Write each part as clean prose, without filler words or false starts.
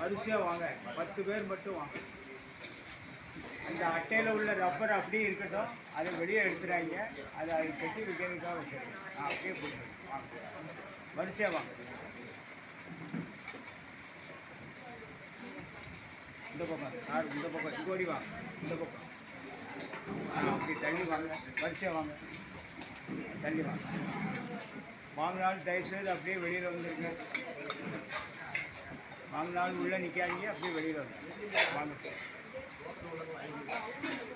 வரிசையாக வாங்க, 10 பேர் மட்டும் வாங்க. அந்த அட்டையில் உள்ள ரப்பர் அப்படியே இருக்கட்டும், அதை வெளியே எடுத்துறாங்க. அதை கட்டி வைக்கிறதுக்காக வச்சுருக்கேன். அப்படியே போட்டுருங்க. வாங்க, வரிசையாக வாங்க. இந்த பக்கம் சார், இந்த பக்கம் சிக்கோடி வாங்க, இந்த பக்கம் அப்படி தள்ளி வாங்க, வரிசையாக வாங்க, தள்ளி வாங்க. வாங்கினாலும் தயவுசெய்து அப்படியே வெளியில் வந்துருங்க. வாங்கினாலும் உள்ளே நிற்காதீங்க, அப்படியே வெளியில் வந்து வாங்க.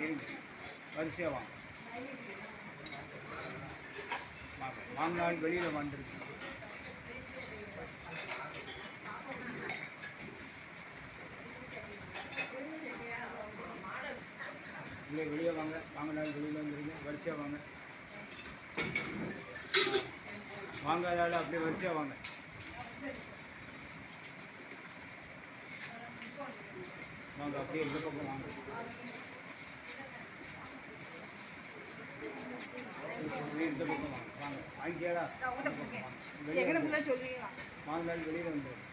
இருங்க, வரிசையாக வாங்க. வாங்க, வாங்கினாலும் வெளியில் வந்துருக்கு. இல்லை, வெளியே வாங்க. வாங்கினாலும் வெளியில் வந்துருங்க, வரிசையாக வாங்க. வாங்காதால அப்படியே வரிசையாக வாங்க. வாங்க, அப்படியே இந்த பக்கம் வாங்க. இந்த பக்கம் வாங்க. வாங்க, வாங்கிக்கடா. வாங்கினாலும் வெளியில் வந்துடும்.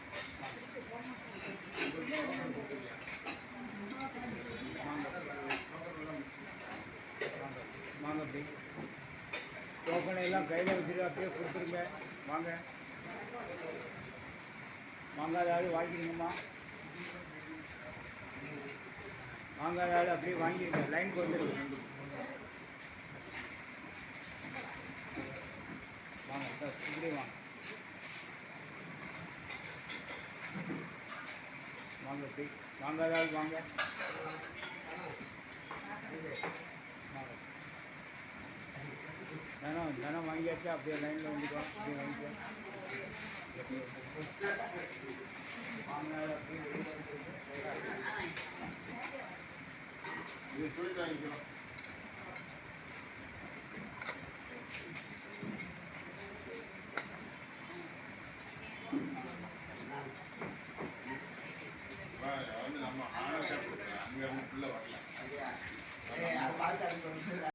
வாங்க, அப்படி டோக்கனை எல்லாம் கையில் வச்சுட்டு அப்படியே கொடுத்துருங்க. வாங்க, வாங்காத வாங்கிடுங்கம்மா. வாங்காத அப்படியே வாங்கிடுங்க. லைனுக்கு வந்துடுங்க. வாங்க சார், இப்படி வாங்க. வாங்க, அப்படி வாங்காத வாங்க. தனம் வாங்கியாச்சா? அப்படியே லைனில் வந்துக்கோ. அப்படியே வாங்கிக்கோ. வாங்கினாலும் அப்படியே சொல்லி வாங்கிக்கிறோம். நம்ம அங்கே ஃபுல்லாக வரல.